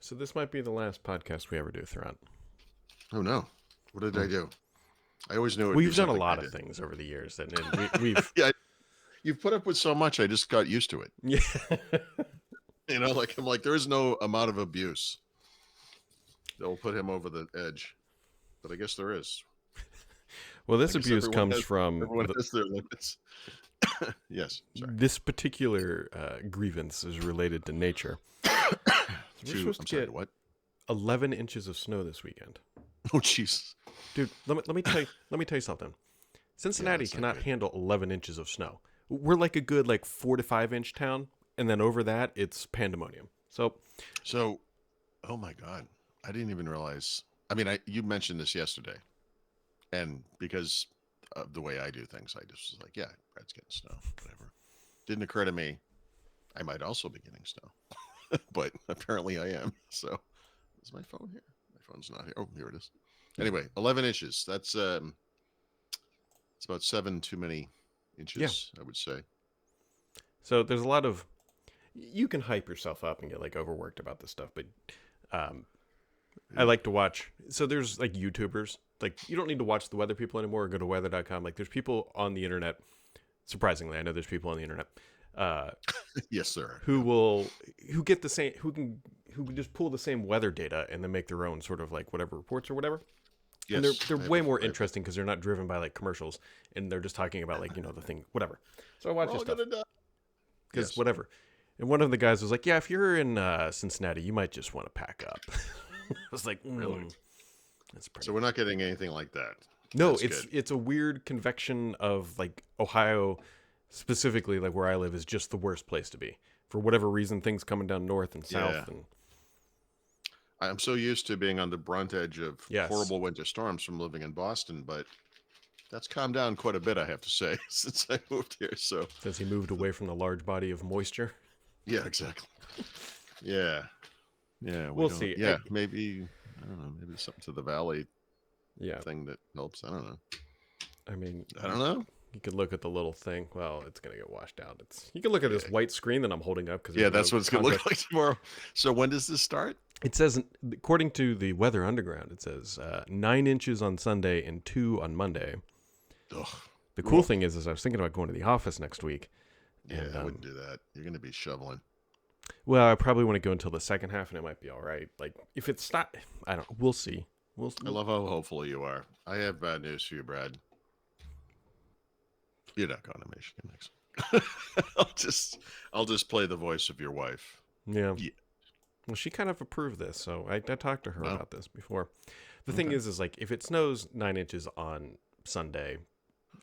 So this might be the last podcast we ever do, Thurant. Oh no, what did I do? I always knew it would be We've done a something I lot of did. things over the years, and we've Yeah, you've put up with so much. I just got used to it. yeah. I'm like, there is no amount of abuse that will put him over the edge, but I guess there is. Well, this I guess abuse comes has, from everyone has their limits. Yes, sorry. this particular grievance is related to nature. So we're supposed I'm to sorry, get what? 11 inches of snow this weekend, Oh, jeez. dude. Let me tell you something. Cincinnati that's not cannot good. handle 11 inches of snow. We're like a good 4 to 5 inch town, and then over that it's pandemonium. So Oh my God, I didn't even realize. I mean, you mentioned this yesterday, and because of the way I do things, I just was like, yeah, Brad's getting snow, whatever. Didn't occur to me I might also be getting snow, but apparently I am. So, is my phone here? My phone's not here. Oh, here it is. Anyway, 11 inches. That's it's about 7 too many inches, I would say. So there's a lot of you can hype yourself up and get overworked about this stuff, but I like to watch. So there's YouTubers. You don't need to watch the weather people anymore or go to weather.com. There's people on the internet. Surprisingly, I know there's people on the internet Yes, sir. who get the same who can just pull the same weather data and then make their own sort of whatever reports or whatever. Yes, And they're way more interesting because they're not driven by commercials and they're just talking about the thing whatever. So I watch this stuff because whatever. And one of the guys was like, "Yeah, if you're in Cincinnati, you might just want to pack up." I was like, Really? That's pretty. So we're not getting anything like that. No, That's good. it's a weird convection of Ohio, specifically where I live, is just the worst place to be for whatever reason. Things coming down north and south, and I'm so used to being on the brunt edge of Yes. horrible winter storms from living in Boston, but that's calmed down quite a bit, I have to say, since I moved here. So since he moved away from the large body of moisture, yeah, exactly. Yeah, we'll see. Yeah, maybe I don't know. Maybe it's something to the valley Yeah, thing that helps. I don't know. I mean, I don't know. you could look at the little thing. Well, it's gonna get washed out. You can look at this white screen that I'm holding up because Yeah, that's what it's gonna look like tomorrow. So when does this start? It says, according to the Weather Underground, it says 9 inches on Sunday and 2 on Monday. Ugh. The cool thing is I was thinking about going to the office next week. Yeah, and, I wouldn't do that. You're going to be shoveling. Well, I probably want to go until the second half, and it might be all right. If it's not, I don't. We'll see. I love how hopeful you are. I have bad news for you, Brad. You're not going to Michigan next week. I'll just play the voice of your wife. Yeah. Well, she kind of approved this, so I talked to her about this before. The thing is if it snows 9 inches on Sunday,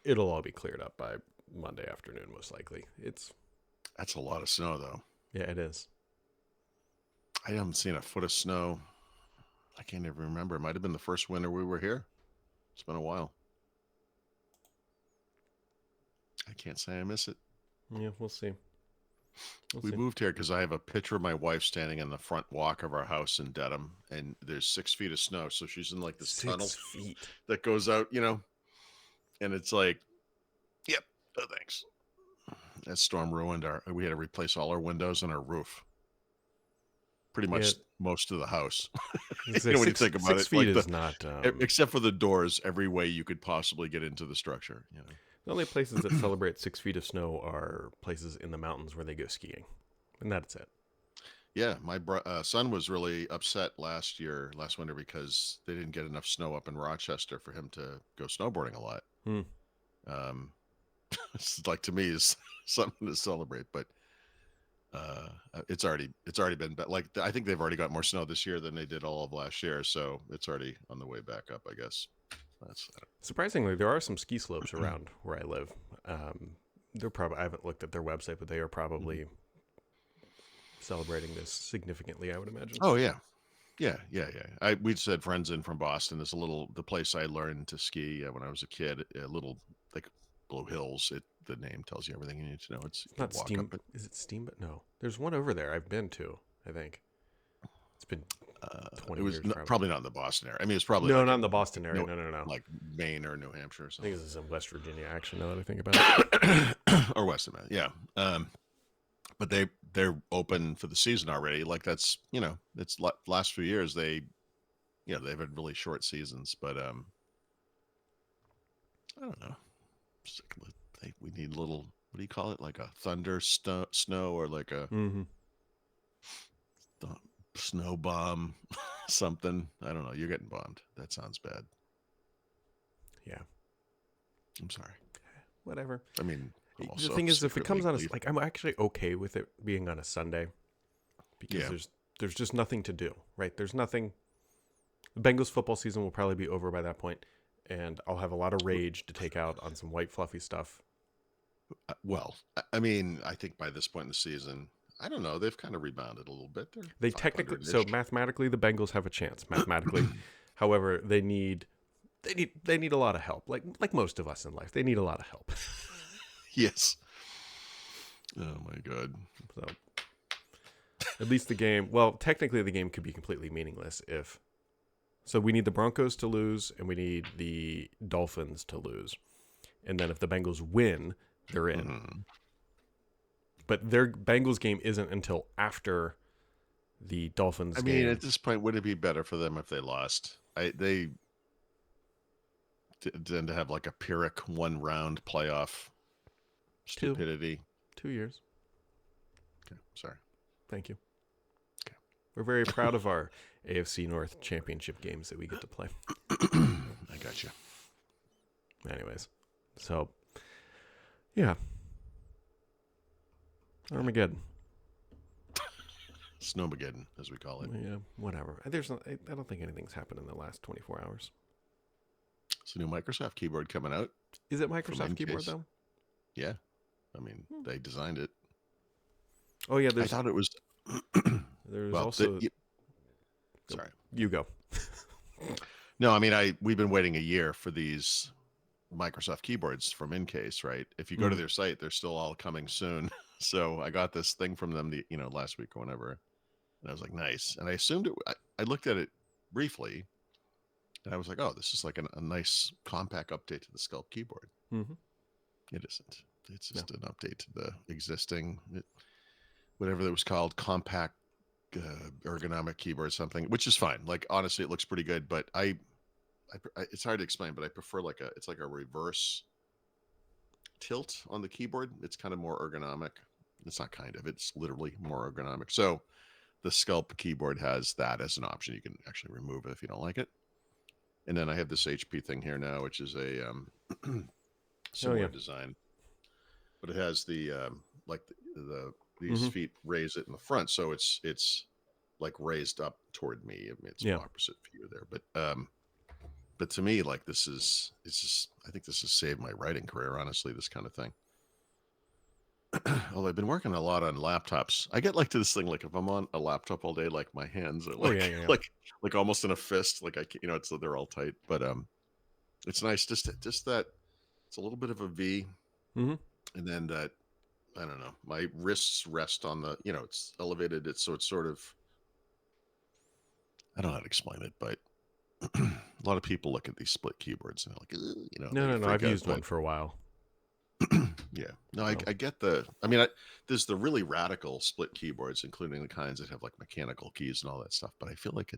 it'll all be cleared up by Monday afternoon, most likely. That's a lot of snow, though. Yeah, it is. I haven't seen a foot of snow. I can't even remember. It might have been the first winter we were here. It's been a while. I can't say I miss it. Yeah, we'll see. We moved here because I have a picture of my wife standing in the front walk of our house in Dedham, and there's 6 feet of snow. So she's in this tunnel 6 feet that goes out, and it's like, yep, oh, thanks. That storm ruined we had to replace all our windows and our roof. Pretty much most of the house. When you think about 6 it, feet is not, except for the doors, every way you could possibly get into the structure. The only places that celebrate 6 feet of snow are places in the mountains where they go skiing, and that's it. Yeah, my son was really upset last winter, because they didn't get enough snow up in Rochester for him to go snowboarding a lot. It's to me is something to celebrate, but it's already been I think they've already got more snow this year than they did all of last year, so it's already on the way back up, I guess. Surprisingly, there are some ski slopes around where I live. They're probably, I haven't looked at their website, but they are probably celebrating this significantly, I would imagine. Oh yeah. We just had friends in from Boston. There's the place I learned to ski when I was a kid, a little Blue Hills. The name tells you everything you need to know. It's not Steam. Is it Steamboat? No, there's one over there I've been to. I think it's been 20 years. Probably not in the Boston area. I mean, it's probably not in the Boston area. No. Like Maine or New Hampshire or something. I think this is in West Virginia, actually. Now that I think about it, or West of Maine. Yeah. but they're open for the season already. Like that's it's last few years they've had really short seasons, but I don't know. We need a little, what do you call it? Like a thunder snow or like a Mm-hmm. snow bomb something. I don't know. You're getting bombed. That sounds bad. Yeah. I'm sorry. Whatever. I mean, I'm The also thing is, if it comes secretly on gleeful. like, I'm actually okay with it being on a Sunday because Yeah. there's just nothing to do, right? There's nothing. The Bengals football season will probably be over by that point, and I'll have a lot of rage to take out on some white fluffy stuff. Well, I mean, I think by this point in the season, I don't know. They've kind of rebounded a little bit. They're They technically, so 500-ish. mathematically, the Bengals have a chance. Mathematically, however, they need a lot of help. Like most of us in life, they need a lot of help. Yes. Oh my God. So at least the game. Well, technically, the game could be completely meaningless if. So we need the Broncos to lose, and we need the Dolphins to lose, and then if the Bengals win, they're in. Mm-hmm. But their Bengals game isn't until after the Dolphins I mean, game. at this point, would it be better for them if they lost? They tend to have like a Pyrrhic 1-round playoff stupidity. 2 years. Okay, sorry. Thank you. Okay. We're very proud of our AFC North championship games that we get to play. I got you. Anyways, so yeah, Armageddon. Snowmageddon, as we call it. Yeah, whatever. I don't think anything's happened in the last 24 hours. It's a new Microsoft keyboard coming out. Is it Microsoft Incase. keyboard though? Yeah. I mean, they designed it. Oh yeah, I thought it was. there's Well, also. Sorry. You go. No, I mean, we've been waiting a year for these Microsoft keyboards from Incase, right? If you go to their site, they're still all coming soon. So I got this thing from them, last week or whenever, and I was like, nice. And I assumed it. I looked at it briefly, and I was like, oh, this is like a nice compact update to the Sculpt keyboard. Mm-hmm. It isn't. It's just an update to the existing, whatever that was called, compact ergonomic keyboard, something, which is fine. Like honestly, it looks pretty good, but I it's hard to explain, but I prefer it's like a reverse tilt on the keyboard. It's kind of more ergonomic. It's not kind of, it's literally more ergonomic. So the Sculpt keyboard has that as an option. You can actually remove it if you don't like it. And then I have this HP thing here now, which is a similar design, but it has the these feet raise it in the front, so it's like raised up toward me. I mean, it's opposite view there, but to me, like it's just, I think this has saved my writing career, honestly, this kind of thing. Well, I've been working a lot on laptops. I get like to this thing, like if I'm on a laptop all day, like my hands are like like almost in a fist, like I can't, they're all tight, but it's nice just that it's a little bit of a V, and then that, I don't know, my wrists rest on the, it's elevated. So it's sort of, I don't know how to explain it, but a lot of people look at these split keyboards and they're like, No. I've used one for a while. Yeah. No, I get there's the really radical split keyboards, including the kinds that have like mechanical keys and all that stuff. But I feel like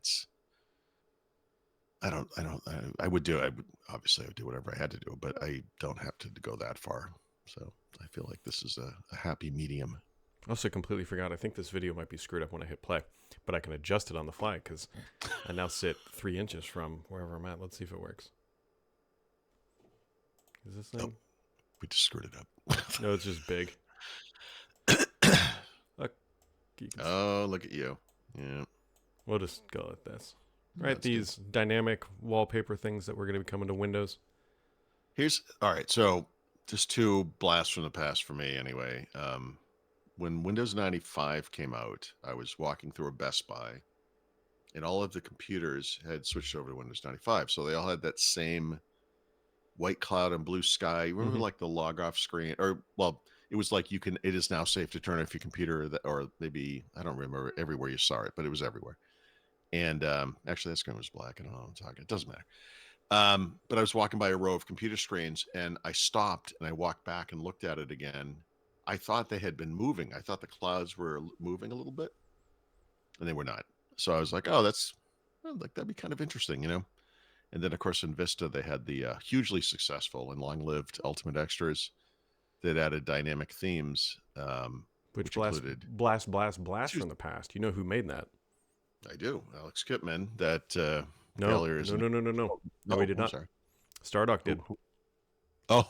I would do whatever I had to do, but I don't have to go that far. So I feel like this is a happy medium. I also completely forgot. I think this video might be screwed up when I hit play, but I can adjust it on the fly because I now sit 3 inches from wherever I'm at. Let's see if it works. Is this thing? Nope. We just screwed it up. No, it's just big. Oh, look at you. Yeah. We'll just go with this. Right, these dynamic wallpaper things that we're going to be coming to Windows. All right, so just two blasts from the past for me anyway. When Windows 95 came out, I was walking through a Best Buy, and all of the computers had switched over to Windows 95. So they all had that same white cloud and blue sky. You remember like the log off screen? Or, well, it was like it is now safe to turn off your computer, or maybe, I don't remember everywhere you saw it, but it was everywhere. And actually, that screen was black. I don't know what I'm talking. It doesn't matter. But I was walking by a row of computer screens, and I stopped and I walked back and looked at it again. I thought they had been moving. I thought the clouds were moving a little bit, and they were not. So I was like, oh, like that'd be kind of interesting, you know. And then of course in Vista they had the hugely successful and long-lived Ultimate Extras that added dynamic themes, Which which blast, included. blast, blast, blast Excuse- from the past. You know who made that? I do, Alex Kipman. That No, failure is no, no, no, no, no. No, he no. did I'm not. sorry. Stardock did. Oh,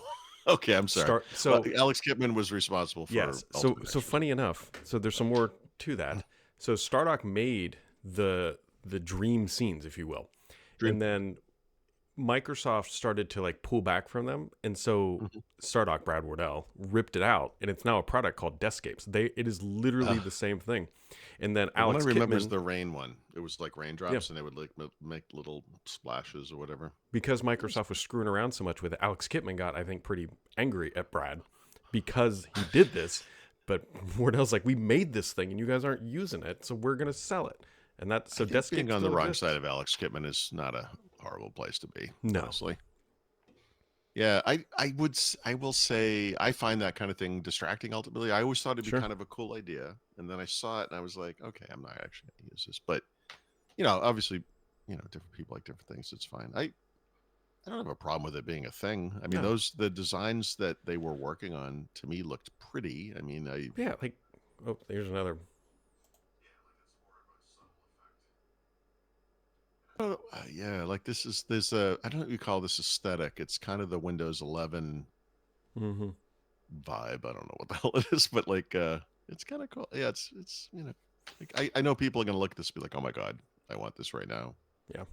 okay. I'm sorry. Start. Well, So Alex Kipman was responsible for yes. So Ultimate so Extras. funny enough. So there's some more to Mm. that. So Stardock made the dream scenes, if you will, Dream. and then Microsoft started to like pull back from them, and so Mhm. Stardock Brad Wardell ripped it out, and it's now a product called Descapes. It is literally the same thing. And then The one I Alex remember is Kipman, the rain one. It was like yeah, raindrops, and they would like make little splashes or whatever. because It was Microsoft was screwing around so much with it, Alex Kipman got, I think, pretty angry at Brad because he did this. But Wardell's like, we made this thing and you guys aren't using it, so we're gonna sell it. And that's so I think being Descape on the still wrong exists. side of Alex Kipman is not a horrible place to be, No, honestly. Yeah, I will say I find that kind of thing distracting ultimately. I always thought it'd be sure, kind of a cool idea, and then I saw it and I was like, okay, I'm not actually going to use this. But you know, obviously, you know, different people like different things. It's fine. I don't have a problem with it being a thing. I mean, no, the designs that they were working on to me looked pretty. I mean, yeah, like, oh, there's another. oh, yeah, like there's a I don't know what you call this aesthetic. It's kind of the Windows 11 Mm-hmm. vibe. I don't know what the hell it is, but like it's kind of cool. Yeah, it's you know, like, I know people are gonna look at this and be like, oh my god, I want this right now. Yeah.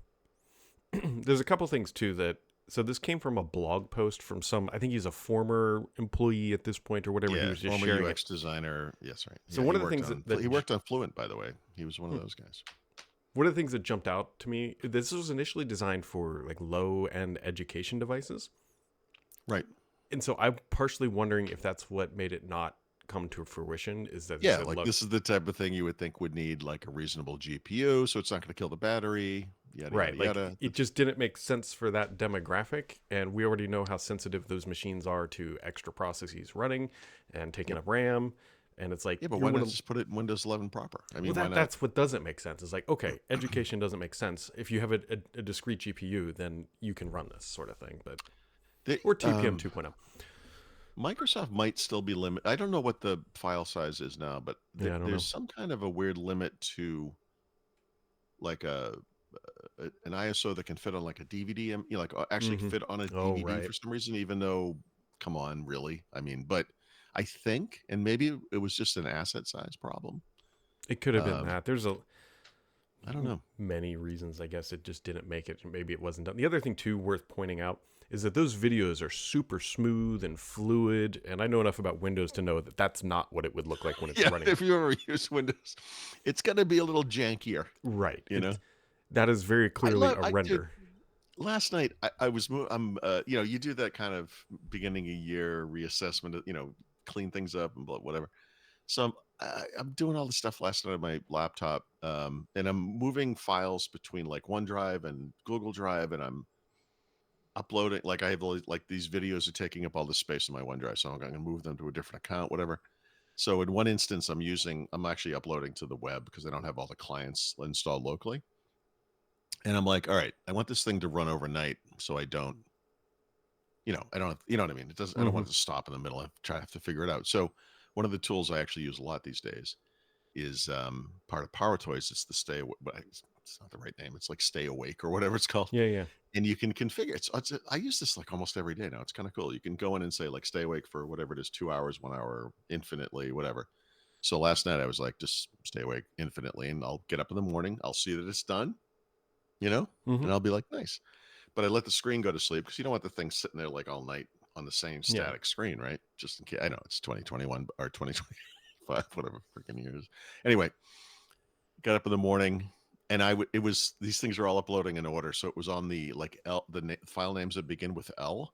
There's a couple things too that so this came from a blog post from some, I think he's a former employee at this point or whatever. He Yeah, was just former sharing UX it. designer. Yes, right. So Yeah, one he of the worked things on that he worked on Fluent, by the way. He was one of those guys. one of the things that jumped out to me, this was initially designed for like low end education devices. Right. And so I'm partially wondering if that's what made it not come to fruition is that it Yeah, said, like look, this is the type of thing you would think would need like a reasonable GPU, so it's not going to kill the battery. Yada right, yada like yada. it just didn't make sense for that demographic. And we already know how sensitive those machines are to extra processes running and taking Yep. up RAM. And it's like, Yeah, but you're why one not of, just put it in Windows 11 proper? I well, mean, why not? that's what doesn't make sense. It's like, okay, education doesn't make sense. If you have a discrete GPU, then you can run this sort of thing. But They, or TPM 2.0. Microsoft might still be limit. I don't know what the file size is now, but Yeah, I don't there's know. some kind of a weird limit to like an ISO that can fit on like a DVD, you know, like actually Hmm. fit on a Oh, DVD right. for some reason. Even though, come on, really? I mean, but I think, and maybe it was just an asset size problem. It could have been Um, that. There's a I don't know. many reasons. I guess it just didn't make it. Maybe it wasn't done. The other thing too, worth pointing out, is that those videos are super smooth and fluid. And I know enough about Windows to know that that's not what it would look like when it's Yeah, running. if you ever use Windows, it's going to be a little jankier. Right. You know, That is very clearly a I did render. last night. I was I'm you know, you do that kind of beginning of year reassessment, you know, clean things up and whatever. So I'm doing all this stuff last night on my laptop, and I'm moving files between like OneDrive and Google Drive, and I'm uploading. Like I have like these videos are taking up all the space in my OneDrive, so I'm going to move them to a different account, whatever. So in one instance, I'm actually uploading to the web because I don't have all the clients installed locally, and I'm like, all right, I want this thing to run overnight, so I don't, you know, I don't, you know what I mean? It doesn't. I don't Hmm. want it to stop in the middle and have to figure it out. So one of the tools I actually use a lot these days is part of Power Toys. It's the but it's not the right name. It's like Stay Awake or whatever it's called. Yeah, yeah. And you can configure I use this like almost every day now. It's kind of cool. You can go in and say like stay awake for whatever it is, 2 hours, 1 hour, infinitely, whatever. So last night I was like, just stay awake infinitely, and I'll get up in the morning. I'll see that it's done, you know, Hmm. and I'll be like, nice. But I let the screen go to sleep because you don't want the thing sitting there like all night on the same Yeah. static screen, right? Just in case. I know it's 2021 or 2025, whatever freaking years. Anyway, got up in the morning, and it was, these things are all uploading in order, so it was on the like file names that begin with L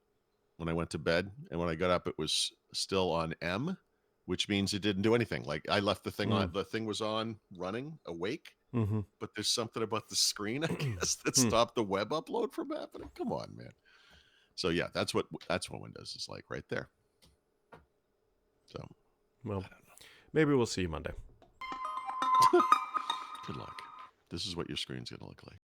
when I went to bed, and when I got up it was still on M, which means it didn't do anything. Like I left the thing on, the thing was on running awake, Mm-hmm. but there's something about the screen, I guess, that stopped the web upload from happening. Come on, man. So yeah, that's what Windows is like right there. So Well, maybe we'll see you Monday. Good luck. This is what your screen's going to look like.